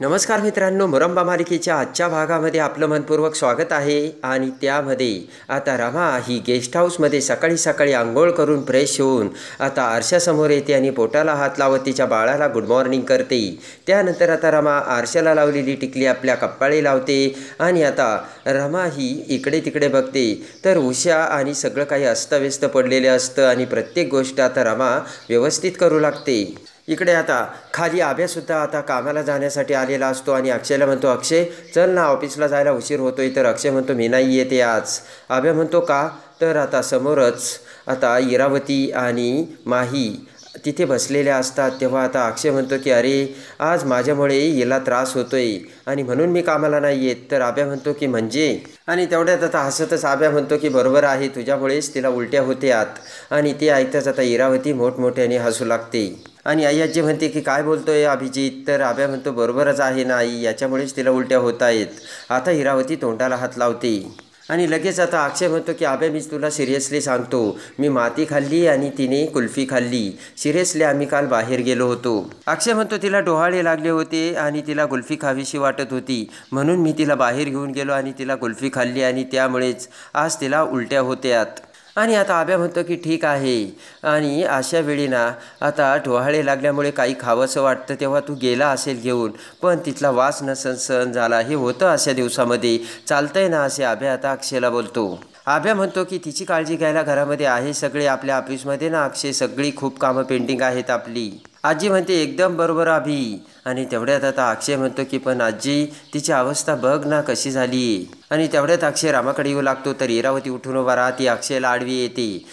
नमस्कार मित्रांनो, मुरंबा मालिकेच्या आजच्या भागामध्ये आपलं मनपूर्वक स्वागत आहे. आणि त्यामध्ये आता रमा ही गेस्ट हाऊसमध्ये सकाळी सकाळी आंघोळ करून फ्रेश होऊन आता आरशासमोर येते आणि पोटाला हात लावत तिच्या बाळाला गुड मॉर्निंग करते. त्यानंतर आता रमा आरशाला लावलेली टिकली आपल्या कपाळी लावते आणि आता रमा ही इकडे तिकडे बघते तर उषा आणि सगळं काही अस्ताव्यस्त पडलेलं असतं आणि प्रत्येक गोष्ट आता रमा व्यवस्थित करू लागते. इकडे आता खाली आभ्यासुद्धा आता कामाला जाण्यासाठी आलेला असतो आणि अक्षयला म्हणतो, अक्षय चल ना, ऑफिसला जायला उशीर होतोय. तर अक्षय म्हणतो, मी नाही येते आज. आभ्या म्हणतो, का? तर आता समोरच आता इरावती आणि माही तिथे बसलेल्या असतात. तेव्हा आता अक्षय म्हणतो की अरे आज माझ्यामुळे हिला त्रास होतोय आणि म्हणून मी कामाला नाही येत. तर आभ्या म्हणतो की म्हणजे? आणि तेवढ्यात आता हसतच आभ्या म्हणतो की बरोबर आहे, तुझ्यामुळेच तिला उलट्या होत्यात. आणि ते ऐकताच आता इरावती मोठमोठ्याने हसू लागते आणि आई आजी म्हणते की काय बोलतोय अभिजित? तर आभ्या म्हणतो, बरोबरच आहे ना आई, याच्यामुळेच तिला उलट्या होत आहेत. आता इरावती तोंडाला हात लावते आणि लगेच आता अक्षय म्हणतो की आभ्या मीच तुला सिरियसली सांगतो, मी माती खाल्ली आणि तिने कुल्फी खाल्ली. सिरियसली आम्ही काल बाहेर गेलो होतो. अक्षय म्हणतो, तिला डोहाळे लागले होते आणि तिला कुल्फी खावीशी वाटत होती म्हणून मी तिला बाहेर घेऊन गेलो आणि तिला कुल्फी खाल्ली आणि त्यामुळेच आज तिला उलट्या होत्यात. आणि आता आभ्या म्हणतो की ठीक आहे. आणि अशा वेळी ना आता डोहाळे लागल्यामुळे काही खावंसं वाटतं तेव्हा तू गेला असेल घेऊन, पण तिथला वास नसन सहन झाला. हे होतं अशा दिवसामध्ये, चालतंय ना असे आभ्या आता अक्षयला बोलतो. आभ्या म्हणतो की तिची काळजी घ्यायला घरामध्ये आहे सगळे, आपल्या ऑफिसमध्ये ना अक्षय सगळी खूप कामं पेंडिंग आहेत आपली. आजी म्हणते, एकदम बरोबर अभि. आणि तेवढ्यात आता अक्षय म्हणतो की पण आजी तिची अवस्था बघ ना कशी झाली. आणि तेवढ्यात अक्षय रामाकडे येऊ लागतो तर इरावती उठून उभा राहते, अक्षयला आडवी येते.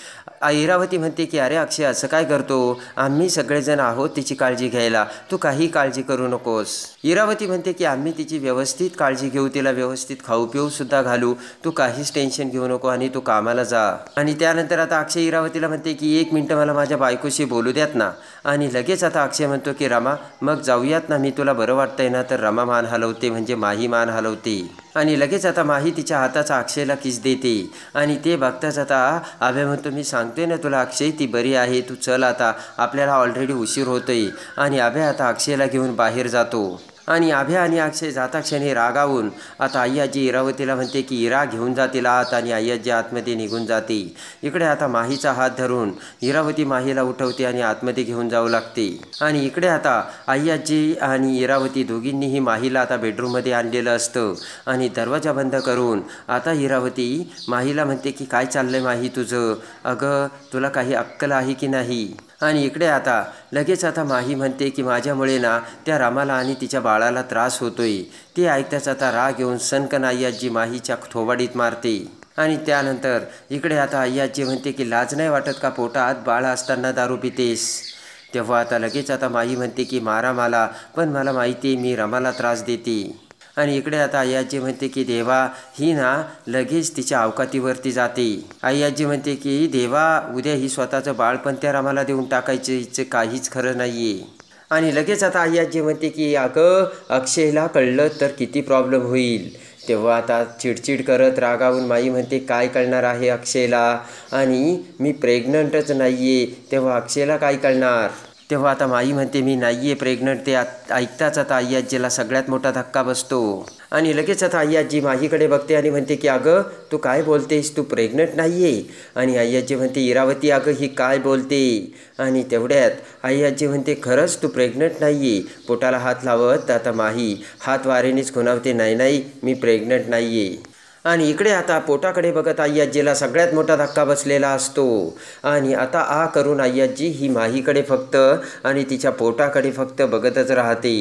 इरावती म्हणते की अरे अक्षय असं काय करतो, आम्ही सगळेजण आहोत तिची काळजी घ्यायला, तू काही काळजी करू नकोस. इरावती म्हणते की आम्ही तिची व्यवस्थित काळजी घेऊ, तिला व्यवस्थित खाऊ पिऊ सुद्धा घालू, तू काहीच टेन्शन घेऊ नको आणि तू कामाला जा. आणि त्यानंतर आता अक्षय इरावतीला म्हणते की 1 मिनिट मला माझ्या बायकोशी बोलू द्यात ना. आणि लगेच आता अक्षय म्हणतो की रमा मग जाऊयात ना, मी तुला बरं वाटतंय ना? तर रमा मान हलवते, म्हणजे माही मान हलवते. आणि लगेच आता माही तिच्या हाताचा अक्षयला किस देते. आणि ते बघताच आता आभ्या म्हणतो, मी सांगते ना तुला अक्षय ती बरी आहे, तू चल आता, आपल्याला ऑलरेडी उशीर होतोय. आणि आभ्या आता अक्षयला घेऊन बाहेर जातो. आणि आभ्या आणि अक्षय जाता क्षणी रागावून आता आई आजी इरावतीला म्हणते की इरा घेऊन जा तिला आत. आणि आई आजी आतमध्ये निघून जाते. इकडे आता माहीचा हात धरून इरावती माहीला उठवते आणि आतमध्ये घेऊन जाऊ लागते. आणि इकडे आता आई आजी आणि इरावती दोघींनीही माहीला आता बेडरूममध्ये आणलेलं असतं. आणि दरवाजा बंद करून आता इरावती माहीला म्हणते की काय चाललंय माही तुझं, अगं तुला काही अक्कल आहे की नाही? आणि इकडे आता लगेच आता माही म्हणते की माझ्यामुळे ना त्या रामाला आणि तिच्या बाळाला त्रास होतोय. ते ऐकताच आता राग येऊन सनकन आई आजी माहीच्या थोबाडीत मारते. आणि त्यानंतर इकडे आता आई आजी म्हणते की लाज नाही वाटत का, पोटात बाळ असताना दारू पितेस? तेव्हा आता लगेच आता माही म्हणते की मारा मला, पण मला माहिती आहे मी रमाला त्रास देते. आणि इकडे आता आई आजी म्हणते की देवा ही ना लगेच तिच्या अवकातीवरती जाते. आई आजी म्हणते की देवा उद्या ही स्वतःचं बाळ पण त्या रमाला देऊन टाकायचं, हिचं काहीच खरं नाही आहे. आणि लगेच आता आई आजी म्हणते की अगं अक्षयला कळलं तर किती प्रॉब्लेम होईल. तेव्हा आता चिडचिड करत रागावून माई म्हणते काय कळणार आहे अक्षयला, आणि मी प्रेग्नंटच नाही आहे. तेव्हा अक्षयला काय कळणार? तेव्हा आता माई म्हणते मी नाही आहे प्रेग्नंट. ते ऐकताच आता आई आजीला सगळ्यात मोठा धक्का बसतो. आणि लगेच आता आई आजी माहीकडे बघते आणि म्हणते की अगं तू काय बोलतेस, तू प्रेग्नंट नाही आहे? आणि आई आजी म्हणते इरावती अगं ही काय बोलते? आणि तेवढ्यात आई आजी म्हणते खरंच तू प्रेग्नंट नाही आहे? पोटाला हात लावत आता माही हात वारेनेच खुणावते, नाही नाही मी प्रेग्नंट नाही आहे. आणि इकडे आता पोटाकडे बघत आई आजीला सगळ्यात मोठा धक्का बसलेला असतो. आणि आता आ करून आई आजी ही माहीकडे फक्त आणि तिच्या पोटाकडे फक्त बघतच राहते.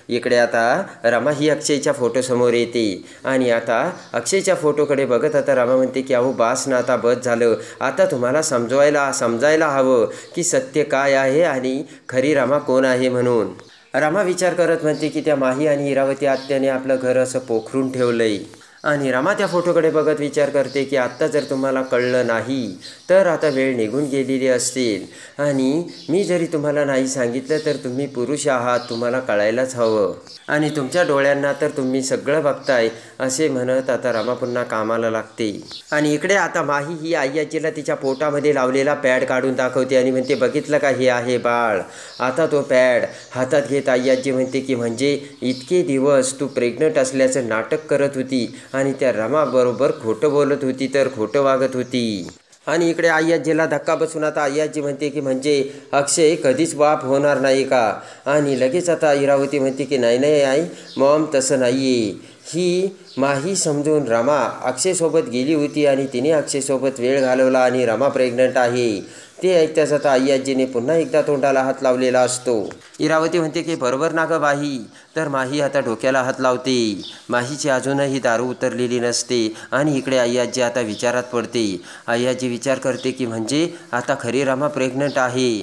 इकडे आता रमा ही अक्षयच्या फोटोसमोर येते. आणि आता अक्षयच्या फोटोकडे बघत आता रमा म्हणते की अहो बास ना, आता बस झालं, आता तुम्हाला समजायला हवं की सत्य काय आहे आणि खरी रमा कोण आहे म्हणून. रमा विचार करत म्हणते की त्या माही आणि इरावती आत्याने आपलं घर असं पोखरून ठेवलंय आणि रमा त्या फोटोकडे बघत विचार करते की आत्ता जर तुम्हाला कळलं नाही तर आता वेळ निघून गेलेली असेल आणि मी जरी तुम्हाला नाही सांगितलं तर तुम्ही पुरुष आहात, तुम्हाला कळायलाच हवं आणि तुमच्या डोळ्यांना तर तुम्ही सगळं बघताय असे म्हणत आता रमा पुन्हा कामाला लागते. आणि इकडे आता माही ही आई आजीला तिच्या पोटामध्ये लावलेला पॅड काढून दाखवते आणि म्हणते बघितलं का, हे आहे बाळ. आता तो पॅड हातात घेत आई आजी म्हणते की म्हणजे इतके दिवस तू प्रेग्नंट असल्याचं नाटक करत होती आणि त्या रमाबरोबर खोटं बोलत होती तर खोटं वागत होती. आणि इकडे आई आजीला धक्का बसून आता आई आजी म्हणते की म्हणजे अक्षय कधीच बाप होणार नाही का. आणि लगेच आता इरावती म्हणते की नाही नाही आई मॉम, तसं नाही आहे. ही माही समजून रमा अक्षयसोबत गेली होती आणि तिने अक्षयसोबत वेळ घालवला आणि रमा प्रेग्नंट आहे. ते ऐकताच आता आई आजीने पुन्हा एकदा तोंडाला हात लावलेला असतो. इरावती म्हणते की बरोबर ना गं माही. तर माही आता डोक्याला हात लावते. माहीची अजूनही दारू उतरलेली नसते आणि इकडे आई आजी आता विचारात पडते. आई आजी विचार करते की म्हणजे आता खरी रमा प्रेग्नंट आहे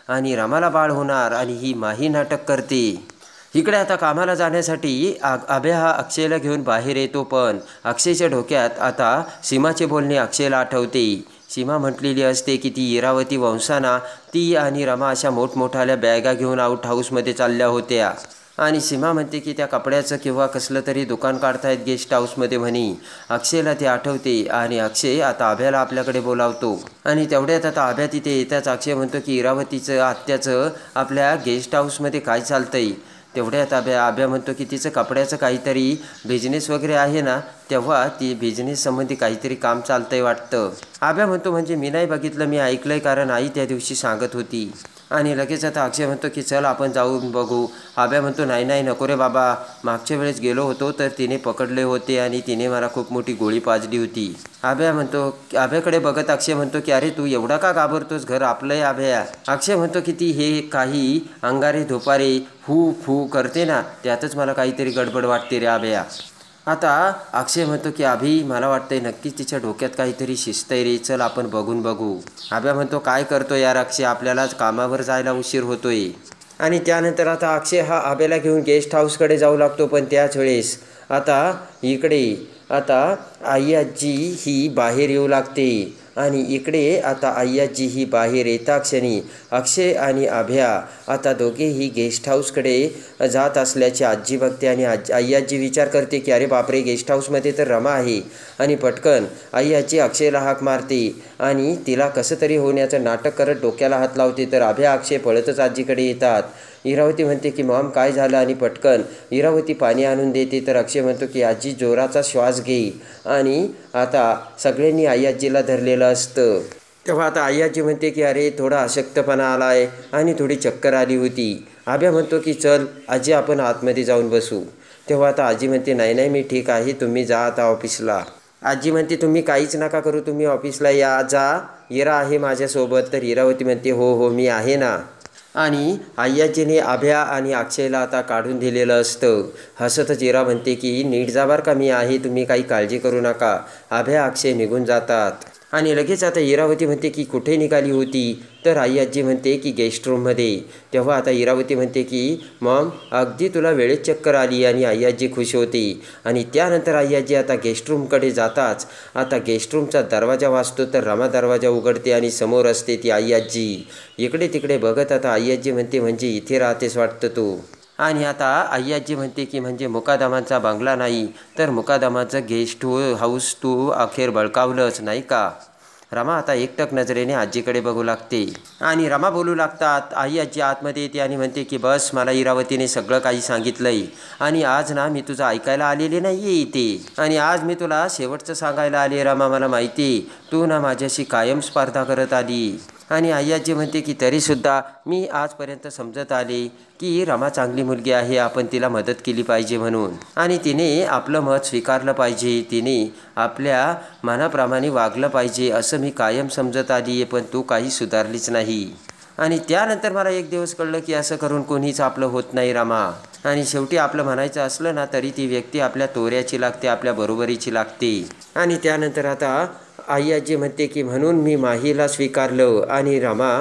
आणि रमाला बाळ होणार आणि ही माही नाटक करते. इकडे आता कामाला जाण्यासाठी अभ्या हा अक्षयला घेऊन बाहेर येतो, पण अक्षयच्या डोक्यात आता सीमाचे बोलणे अक्षयला आठवते. सीमा म्हटलेली असते की ती इरावती वंशाना ती आणि रमा अशा मोठमोठाल्या बॅगा घेऊन आउट हाऊसमध्ये चालल्या होत्या आणि सीमा म्हणते की त्या कपड्याचं किंवा कसलं तरी दुकान काढतायत गेस्ट हाऊसमध्ये म्हणे. अक्षयला ते आठवते आणि अक्षय आता अभ्याला आपल्याकडे बोलावतो आणि तेवढ्यात आता अभ्या तिथे येताच अक्षय म्हणतो की इरावतीचं आत्याचं आपल्या गेस्ट हाऊसमध्ये काय चालतंय. तेवढ्यात अभ्या म्हणतो की तिचं कपड्याचं काहीतरी बिझनेस वगैरे आहे ना, तेव्हा ती बिझनेस संबंधी काहीतरी काम चालतंय वाटतं. अभ्या म्हणतो म्हणजे मी नाही बघितलं, मी ऐकलंय कारण आई त्या दिवशी सांगत होती. आणि लगेच आता अक्षय म्हणतो की चल आपण जाऊन बघू. अभ्या म्हणतो नाही नाही नको रे बाबा, मागच्या वेळेस गेलो होतो तर तिने पकडले होते आणि तिने मला खूप मोठी गोळी पाजली होती. अभ्याकडे बघत अक्षय म्हणतो की अरे तू एवढा का घाबरतोस, घर आपलंय अभ्या. अक्षय म्हणतो की ती हे काही अंगारे धोपारे फू फू करते ना, त्यातच मला काहीतरी गडबड वाटते रे अभ्या. आता अक्षय म्हणतो की अभि मला वाटतंय नक्कीच तिच्या डोक्यात काहीतरी शिस्त आहे रे, चल आपण बघून बघू. अभ्या म्हणतो काय करतो यार अक्षय, आपल्यालाच कामावर जायला उशीर होतोय. आणि त्यानंतर आता अक्षय हा अभ्याला घेऊन गेस्ट हाऊसकडे जाऊ लागतो, पण त्याच वेळेस आता इकडे आता आई आजी ही बाहेर येऊ लागते. आणि इकडे आता आई आजी ही बाहेर येता क्षणी अक्षय आणि अभ्या आता दोघेही गेस्ट हाऊसकडे जात असल्याची आजी बघते आणि आई आजी विचार करते की अरे बापरे, गेस्ट हाऊसमध्ये तर रमा आहे. आणि पटकन आई आजी अक्षयला हाक मारते आणि तिला कसं तरी होण्याचं नाटक करत डोक्याला हात लावते. तर अभ्या अक्षय पळतच आजीकडे येतात. इरावती म्हणते की मॉम काय झालं, आणि पटकन इरावती पाणी आणून देते. तर अक्षय म्हणतो की आजी जोराचा श्वास घे. आणि आता सगळ्यांनी आई आजीला धरलेलं असतं. तेव्हा आता आई आजी म्हणते की अरे थोडा अशक्तपणा आला आहे आणि थोडी चक्कर आली होती. अभ्या म्हणतो की चल आजी आपण आतमध्ये जाऊन बसू. तेव्हा आता आजी म्हणते नाही नाही मी ठीक आहे, तुम्ही जा आता ऑफिसला. आजी म्हणते तुम्ही काहीच नका करू, तुम्ही ऑफिसला या जा, इरा आहे माझ्यासोबत. तर इरावती म्हणते हो हो मी आहे ना. आणि आई आजीने अभ्या आणि अक्षयला आता काढून दिलेलं असतं. हसतच इरा म्हणते की नीट जा बरं का, मी आहे, तुम्ही काही काळजी करू नका. अभ्या अक्षय निघून जातात. आणि लगेच आता इरावती म्हणते की कुठे निघाली होती. तर आई आजी म्हणते की गेस्ट रूममध्ये. तेव्हा आता इरावती म्हणते की मॉम अगदी तुला वेळेत चक्कर आली. आणि आई आजी खुश होते. आणि त्यानंतर आई आजी आता गेस्ट रूमकडे जाताच आता गेस्ट रूमचा दरवाजा वाजतो. तर रमा दरवाजा उघडते आणि समोर असते ती आई आजी. इकडे तिकडे बघत आता आई आजी म्हणते म्हणजे इथे राहतेस वाटतं तू. आणि आता आई आजी म्हणते की म्हणजे मुकादमाचा बंगला नाही तर मुकादमाचं गेस्ट हाऊस तू अखेर बळकावलंच नाही का. रमा आता एकटक नजरेने आजीकडे बघू लागते. आणि रमा बोलू लागतात. आई आजी आतमध्ये येते आणि म्हणते की बस मला इरावतीने सगळं काही सांगितलंय आणि आज ना मी तुझं ऐकायला आलेले नाही आहे इथे. आणि आज मी तुला शेवटचं सांगायला आले रमा, मला माहिती तू ना माझ्याशी कायम स्पर्धा करत आली. आणि आई आजी म्हणते की तरीसुद्धा मी आजपर्यंत समजत आले की रमा चांगली मुलगी आहे, आपण तिला मदत केली पाहिजे म्हणून. आणि तिने आपलं मत स्वीकारलं पाहिजे, तिने आपल्या मनाप्रमाणे वागलं पाहिजे असं मी कायम समजत आली आहे, पण तू काही सुधारलीच नाही. आणि त्यानंतर मला एक दिवस कळलं की असं करून कोणीच आपलं होत नाही रमा. आणि शेवटी आपलं म्हणायचं असलं ना तरी ती व्यक्ती आपल्या तोऱ्याची लागते, आपल्या बरोबरीची लागते. आणि त्यानंतर आता आई आजी म्हणते की म्हणून मी माहीला स्वीकारलं. आणि रमा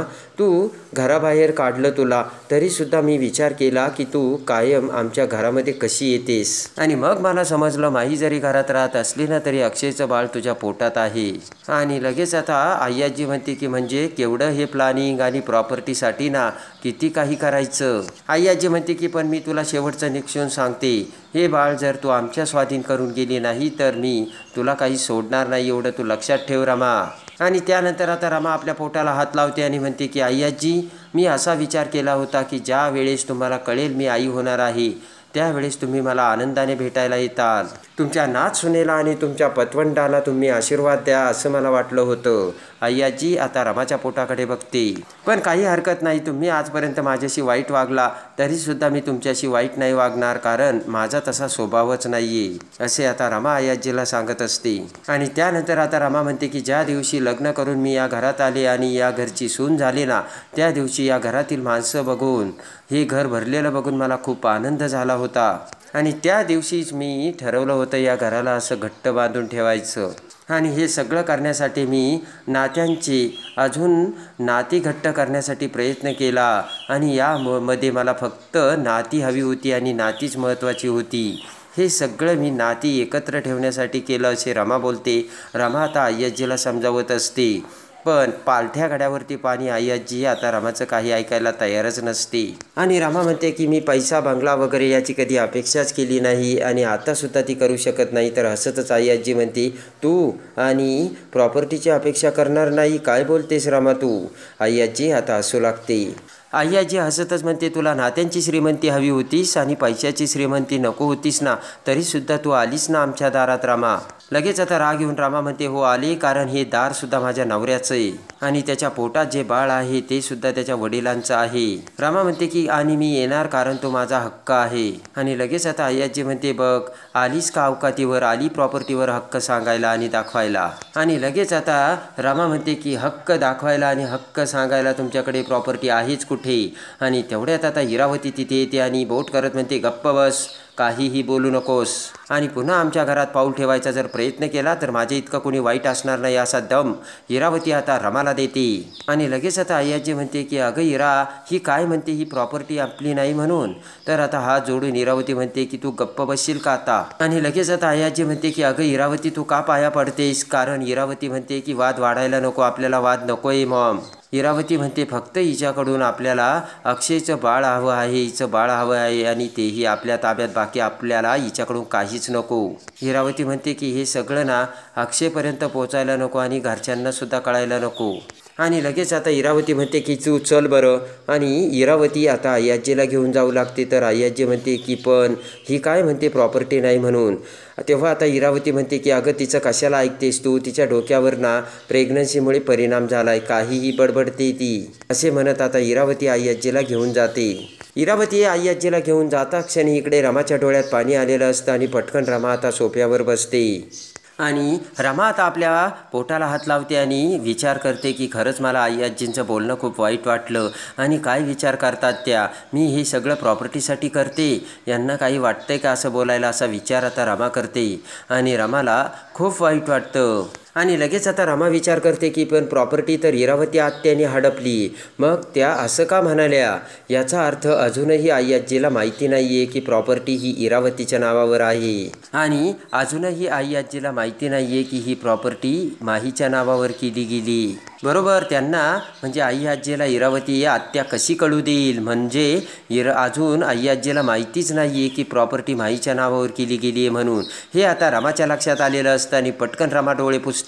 तू घराबाहेर काढलं तुला तरीसुद्धा मी विचार केला की तू कायम आमच्या घरामध्ये कशी येतेस. आणि मग मला समजलं माही जरी घरात राहत असली ना तरी अक्षयचं बाळ तुझ्या पोटात आहे. आणि लगेच आता आय्याजी म्हणते की म्हणजे केवढं हे प्लॅनिंग आणि प्रॉपर्टीसाठी ना किती काही करायचं. आय्याजी म्हणते की पण मी तुला शेवटचं निक्षून सांगते, हे बाळ जर तू आमच्या स्वाधीन करून गेली नाही तर मी तुला काही सोडणार नाही, एवढं तू लक्षात ठेव रमा. आणि त्यानंतर आता रमा आपल्या पोटाला हात लावते आणि म्हणते की आय्याजी मी असा विचार केला होता की ज्या वेळेस तुम्हाला कळेल मी आई होणार आहे त्यावेळेस तुम्ही मला आनंदाने भेटायला येताल. तुमच्या नात सुनेला आणि तुमच्या पतवंडाला तुम्ही आशीर्वाद द्या असं मला वाटलं होतं. आय्याजी आता रमाच्या पोटाकडे बघते. पण काही हरकत नाही, तुम्ही आजपर्यंत माझ्याशी वाईट वागला तरीसुद्धा मी तुमच्याशी वाईट नाही वागणार, कारण माझा तसा स्वभावच नाही आहे असे आता रमा आय्याजीला सांगत असते. आणि त्यानंतर आता रमा म्हणते की ज्या दिवशी लग्न करून मी या घरात आले आणि या घरची सून झाली ना त्या दिवशी या घरातील माणसं बघून, हे घर भरलेलं बघून मला खूप आनंद झाला होता. आणि त्या दिवशीच मी ठरवलं होतं या घराला असं घट्ट बांधून ठेवायचं. आणि हे सगळं करण्यासाठी मी नात्यांची अजून नाती घट्ट करण्यासाठी प्रयत्न केला. आणि यामध्ये मला फक्त नाती हवी होती आणि नातीच महत्त्वाची होती. हे सगळं मी नाती एकत्र ठेवण्यासाठी केलं असे रमा बोलते. रमा आता आय्याजीला समजावत असते. पण पालथ्या घड्यावरती पाणी आय्याजी आता रमाचं काही ऐकायला तयारच नसते. आणि रमा म्हणते की मी पैसा बंगला वगैरे याची कधी अपेक्षाच केली नाही आणि आतासुद्धा ती करू शकत नाही. तर हसतच आय्याजी म्हणते तू आणि प्रॉपर्टीची अपेक्षा करणार नाही, काय बोलतेस रमा तू. आय्याजी आता हसू लागते. आय्याजी हसतच म्हणते तुला नात्यांची श्रीमंती हवी होतीस आणि पैशाची श्रीमंती नको होतीस ना तरीसुद्धा तू आलीस ना आमच्या दारात रमा. लगेच आता राग येऊन रमा म्हणते हो आले, कारण हे दारसुद्धा माझ्या नवऱ्याचं आहे आणि त्याच्या पोटात जे बाळ आहे ते सुद्धा त्याच्या वडिलांचं आहे. रमा म्हणते की आणि मी येणार कारण तो माझा हक्क आहे. आणि लगेच आता आय्याजी म्हणते बघ आलीस का अवकातीवर, आली प्रॉपर्टीवर हक्क सांगायला आणि दाखवायला. आणि लगेच आता रमा म्हणते की हक्क दाखवायला आणि हक्क सांगायला तुमच्याकडे प्रॉपर्टी आहेच कुठे. आणि तेवढ्यात आता इरावती तिथे येते आणि बोट करत म्हणते गप्प बस, काहीही बोलू नकोस आणि पुन्हा आमच्या घरात पाऊल ठेवायचा जर प्रयत्न केला तर माझे इतकं कोणी वाईट असणार नाही असा दम इरावती आता रमाला देते. आणि लगेच आता आय्याजी म्हणते की अगं इरा ही काय म्हणते, ही प्रॉपर्टी आपली नाही म्हणून. तर आता हात जोडून इरावती म्हणते की तू गप्प बसशील का आता. आणि लगेच आता आय्याजी म्हणते की अगं इरावती तू का पाया पडतेस, कारण इरावती म्हणते की वाद वाढायला नको, आपल्याला वाद नकोय मॉम. इरावती म्हणते फक्त हिच्याकडून आपल्याला अक्षयचं बाळ हवं आहे, हिचं बाळ हवं आहे आणि तेही आपल्या ताब्यात, बाकी आपल्याला हिच्याकडून काहीच नको. इरावती म्हणते की हे सगळं ना अक्षयपर्यंत पोचायला नको आणि घरच्यांनासुद्धा कळायला नको. आणि लगेच आता इरावती म्हणते की तू चल बरं. आणि इरावती आता आय्याजीला घेऊन जाऊ लागते. तर आय्याजी म्हणते की पण ही काय म्हणते प्रॉपर्टी नाही म्हणून. तेव्हा आता इरावती म्हणते की अगं तिचं कशाला ऐकतेस तू, तिच्या डोक्यावर ना प्रेग्नन्सीमुळे परिणाम झालाय, काहीही बडबडते ती असे म्हणत आता इरावती आय्याजीला घेऊन जाते. इरावती आय्याजीला घेऊन जाता क्षणी इकडे रमाच्या डोळ्यात पाणी आलेलं असतं आणि पटकन रमा आता सोफ्यावर बसते. आणि रमा आता आपल्या पोटाला हात लावते आणि विचार करते की खरंच मला आय्याजींचं बोलणं खूप वाईट वाटलं. आणि काय विचार करतात त्या, मी हे सगळं प्रॉपर्टीसाठी करते, यांना काही वाटतंय का असं बोलायला, असा विचार आता रमा करते. आणि रमाला खूप वाईट वाटतं. आणि लगेच आता रमा विचार करते की पण प्रॉपर्टी तर इरावती आत्याने हडपली, मग त्या असं का म्हणाल्या. याचा अर्थ अजूनही आय्याजीला माहिती नाही आहे की प्रॉपर्टी ही इरावतीच्या नावावर आहे. आणि अजूनही आय्याजीला माहिती नाही आहे की ही प्रॉपर्टी माहीच्या नावावर केली गेली. बरोबर, त्यांना म्हणजे आय्याजीला इरावती आत्या कशी कळू देईल, म्हणजे अजून आय्याजीला माहितीच नाही आहे की प्रॉपर्टी माहीच्या नावावर केली गेली आहे म्हणून. हे आता रमाच्या लक्षात आलेलं असतं आणि पटकन रमा डोळे पुसते.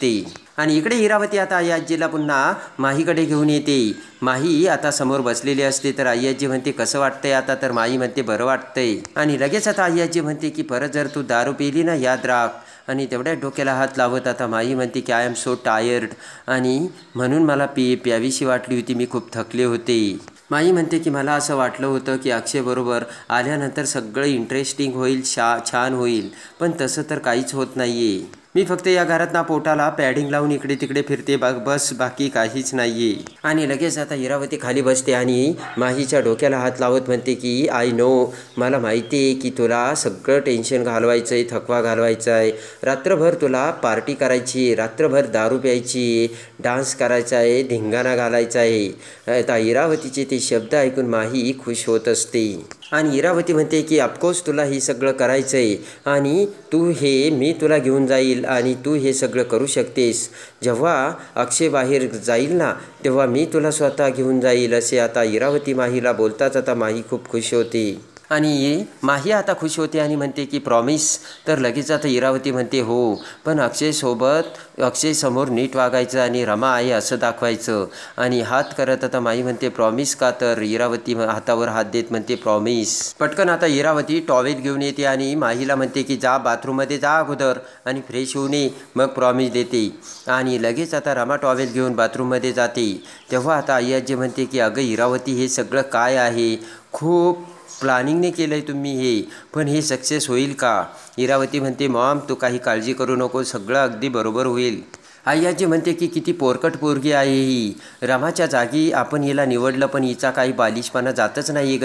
आणि इकडे इरावती आता आय्याजीला पुन्हा माहीकडे घेऊन येते. माही आता समोर बसलेली असते. तर आय्याजी म्हणते कसं वाटतंय आता, तर माही म्हणते बरं वाटतंय. आणि लगेच आता आय्याजी म्हणते की परत जर तू दारू पिली ना याद राख. आणि तेवढ्या डोक्याला हात लावत आता माही म्हणते की आय एम सो टायर्ड आणि म्हणून मला प्यावीशी वाटली होती, मी खूप थकले होते. माही म्हणते की मला असं वाटलं होतं की अक्षयबरोबर आल्यानंतर सगळं इंटरेस्टिंग होईल, छान होईल, पण तसं तर काहीच होत नाही आहे. मी फक्त या घरात ना पोटाला पॅडिंग लावून इकडे तिकडे फिरते बस, बाकी काहीच नाही आहे. आणि लगेच आता इरावती खाली बसते आणि माहीच्या डोक्याला हात लावत म्हणते की आय नो, मला माहिती आहे की तुला सगळं टेन्शन घालवायचं आहे, थकवा घालवायचा आहे, रात्रभर तुला पार्टी करायची आहे, रात्रभर दारू प्यायची, डान्स करायचा आहे, धिंगाणा घालायचा आहे. आता इरावतीचे ते शब्द ऐकून माही खुश होत असते. आणि इरावती म्हणते की ऑफकोर्स तुला हे सगळं करायचं आहे आणि मी तुला घेऊन जाईल आणि तू हे सगळं करू शकतेस. जेव्हा अक्षय बाहेर जाईल ना तेव्हा मी तुला स्वतः घेऊन जाईल, असे आता इरावती माहीला बोलताच आता माही खूप खुश होते. आणि माही आता खुश होते आणि म्हणते की प्रॉमिस. तर लगेच आता इरावती म्हणते हो, पण अक्षय समोर नीट वागायचं आणि रमा आहे असं दाखवायचं. आणि हात करत आता माही म्हणते प्रॉमिस का? तर इरावती हातावर हात देत म्हणते प्रॉमिस. पटकन आता इरावती टॉवेल घेऊन येते आणि माहीला म्हणते की जा बाथरूममध्ये जा अगोदर आणि फ्रेश होऊन ये, मग प्रॉमिस देते. आणि लगेच आता रमा टॉवेल घेऊन बाथरूममध्ये जाते. तेव्हा आता आई आजी म्हणते की अगं इरावती, हे सगळं काय आहे? खूप प्लॅनिंगने केलं आहे तुम्ही हे, पण हे सक्सेस होईल का? इरावती म्हणते मॉम तू काही काळजी करू नको, सगळं अगदी बरोबर होईल. आई आजी म्हणते की किती पोरकट पोरगी आहे ही, रमाच्या जागी आपण हिला निवडलं पण हिचा काही बालिशपणा जातच नाही ग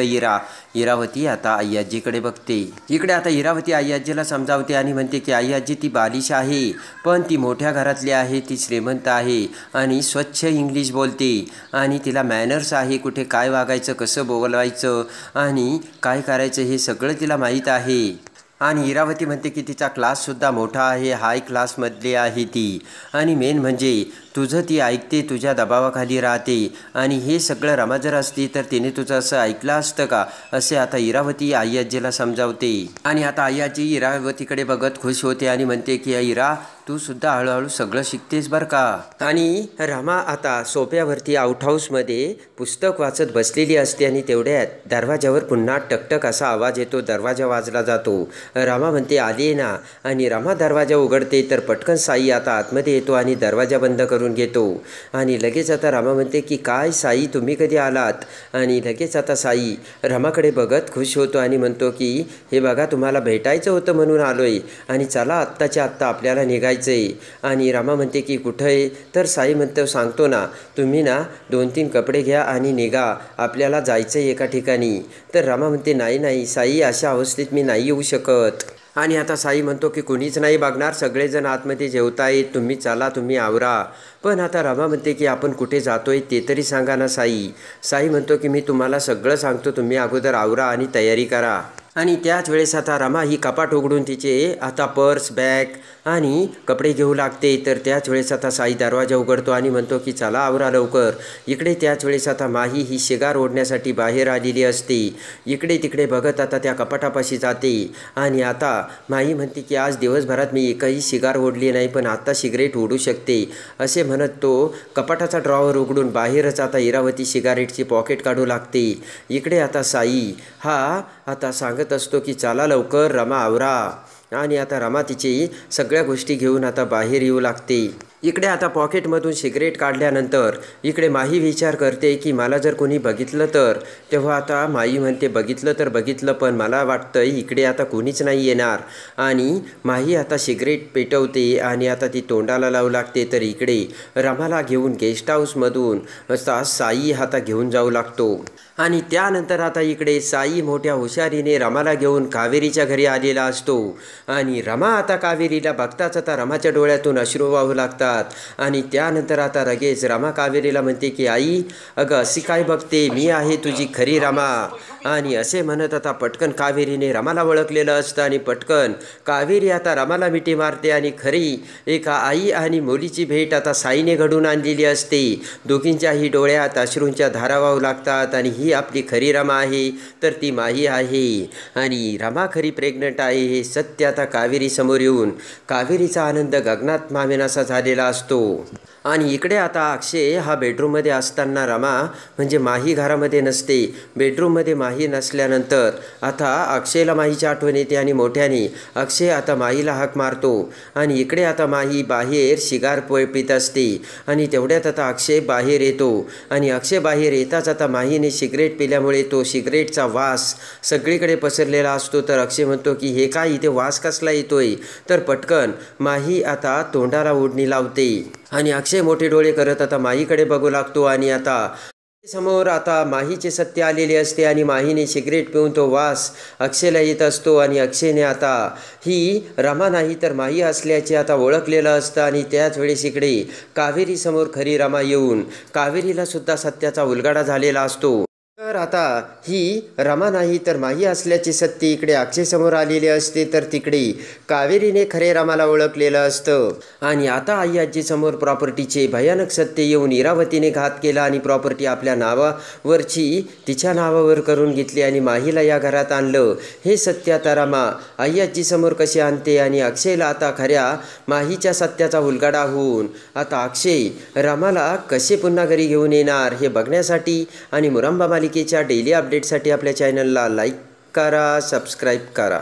इरावती आता आई आजीकडे बघते. इकडे आता इरावती आई आजीला समजावते आणि म्हणते की आई आजी ती बालिश आहे पण ती मोठ्या घरातली आहे, ती श्रीमंत आहे आणि स्वच्छ इंग्लिश बोलते आणि तिला मॅनर्स आहे, कुठे काय वागायचं, कसं बोलवायचं आणि काय करायचं हे सगळं तिला माहीत आहे. आणि इरावती म्हणते की तिचा क्लाससुद्धा मोठा आहे, हाय क्लासमधली आहे ती. आणि मेन म्हणजे तुझं ती ऐकते, तुझ्या दबावाखाली राहते आणि हे सगळं रमा जर असती तर तिने तुझं असं ऐकलं असतं का, असे आता इरावती आई आजीला समजावते. आणि आता आई आजी इरावतीकडे बघत खुश होते आणि म्हणते की इरा तू सुद्धा हळूहळू सगळं शिकतेस बरं का. आणि रमा आता सोफ्यावरती आउटहाऊसमध्ये पुस्तक वाचत बसलेली असते आणि तेवढ्यात दरवाजावर पुन्हा टकटक असा आवाज येतो, दरवाजा वाजला जातो. रमा म्हणते आली ना, आणि रमा दरवाजा उघडते तर पटकन साई आता आतमध्ये येतो आणि दरवाजा बंद करून घेतो. आणि लगेच आता रमा म्हणते की काय साई तुम्ही कधी आलात? आणि लगेच आता साई रमाकडे बघत खुश होतो आणि म्हणतो की हे बघा तुम्हाला भेटायचं होतं म्हणून आलोय आणि चला आत्ताच्या आत्ता आपल्याला निघायचं आहे. आणि रमा म्हणते की कुठं आहे? तर साई म्हणतो सांगतो ना, तुम्ही ना 2-3 कपडे घ्या आणि निघा, आपल्याला जायचं आहे एका ठिकाणी. तर रमा म्हणते नाही साई, अशा अवस्थेत मी नाही येऊ शकत. आणि आता साई म्हणतो की कुणीच नाही बघणार, सगळेजण आतमध्ये जेवतायत, तुम्ही चला, तुम्ही आवरा. पण आता रमा म्हणते की आपण कुठे जातोय ते तरी सांगा ना साई. साई म्हणतो की मी तुम्हाला सगळं सांगतो, तुम्ही अगोदर आवरा आणि तयारी करा. आणि त्याच वेळेस आता रमा ही कपाट उघडून तिचे आता पर्स, बॅग आणि कपडे घेऊ लागते. तर त्याच वेळेस आता साई दरवाजा उघडतो आणि म्हणतो की चला आवरा लवकर. इकडे त्याच वेळेस आता माही ही शिगार ओढण्यासाठी बाहेर आलेली असते. इकडे तिकडे बघत आता त्या कपाटापाशी जाते आणि आता माही म्हणते की आज दिवसभरात मी एकही शिगार ओढली नाही, पण आता सिगरेट ओढू शकते, असे म्हणत तो कपाटाचा ड्रॉवर उघडून बाहेरच आता इरावती सिगारेटची पॉकेट काढू लागते. इकडे आता साई हा आता सांगत असतो की चला लवकर रमा आवरा. आणि आता रमा तिची सगळ्या गोष्टी घेऊन आता बाहेर येऊ लागते. इकडे आता पॉकेटमधून सिगरेट काढल्यानंतर इकडे माही विचार करते की मला जर कोणी बघितलं तर. तेव्हा आता माही म्हणते बघितलं तर बघितलं, पण मला वाटतं इकडे आता कोणीच नाही येणार. आणि माही आता सिगरेट पेटवते आणि आता ती तोंडाला लावू लागते. तर इकडे रमाला घेऊन गेस्ट हाऊसमधून आता साई आता घेऊन जाऊ लागतो. आणि त्यानंतर आता इकडे साई मोठ्या हुशारीने रमाला घेऊन कावेरीच्या घरी आलेला असतो. आणि रमा आता कावेरीला बघताच आता रमाच्या डोळ्यातून अश्रू वाहू लागतात. आणि त्यानंतर आता लगेच रमा कावेरीला म्हणते की आई अगं अशी काय बघते, मी आहे तुझी खरी रमा. आणि असे म्हणत आता पटकन कावेरीने रमाला ओळखलेलं असतं आणि पटकन कावेरी आता रमाला मिठी मारते आणि खरी एका आई आणि मुलीची भेट आता साईने घडून आणलेली असते. दोघींच्याही डोळ्यात अश्रूंच्या धारा वाहू लागतात आणि ही आपली खरी रमा आहे तर ती माही आहे. आणि रमा खरी प्रेग्नंट आहे हे सत्य आता कावेरी समोर येऊन कावेरीचा आनंद गगनात मावेनासा झालेला असतो. आणि इकडे आता अक्षय हा बेडरूममध्ये असताना रमा म्हणजे माही घरामध्ये नसते. बेडरूममध्ये माही नसल्यानंतर आता अक्षयला माहीची आठवण येते आणि मोठ्याने अक्षय आता माहीला हाक मारतो. आणि इकडे आता माही बाहेर शिगार पित असते. आणि तेवढ्यात आता अक्षय बाहेर येतो. आणि अक्षय बाहेर येताच आता माहीने सिगरेट सिगरेट पिल्यामुळे तो सिगरेटचा वास सगळीकडे पसरलेला असतो. तर अक्षय म्हणतो की हे काय इथे वास कसला येतोय. तर पटकन माही आता तोंडाला ओढणी लावते आणि अक्षय मोठे डोळे करत आता माहीकडे बघू लागतो आणि आता समोर आता माहीचे सत्य आलेले असते आणि माहीने सिगरेट पिऊन तो वास अक्षयला येत असतो आणि अक्षयने आता ही रमा नाही तर माही असल्याचे आता ओळखलेलं असतं आणि त्याच वेळेस इकडे कावेरी समोर खरी रमा येऊन कावेरीला सुद्धा सत्याचा उलगडा झालेला असतो. तर आता ही रमा नाही तर माही असल्याचे सत्य इकडे अक्षयसमोर आलेले असते. तर तिकडे कावेरीने खरे रामाला ओळखलेलं असतं आणि आता आई आजीसमोर प्रॉपर्टीचे भयानक सत्य येऊन इरावतीने घात केला आणि प्रॉपर्टी आपल्या नावावरची तिच्या नावावर करून घेतली आणि माहीला या घरात आणलं. हे सत्य आता रमा आई आजीसमोर कसे आणते आणि अक्षयला आता खऱ्या माहीच्या सत्याचा उलगडा होऊन आता अक्षय रमाला कसे पुन्हा घरी घेऊन येणार हे बघण्यासाठी आणि मुरंबा मालिकेच्या डेली अपडेटसाठी आपल्या चॅनलला लाईक करा, सबस्क्राईब करा.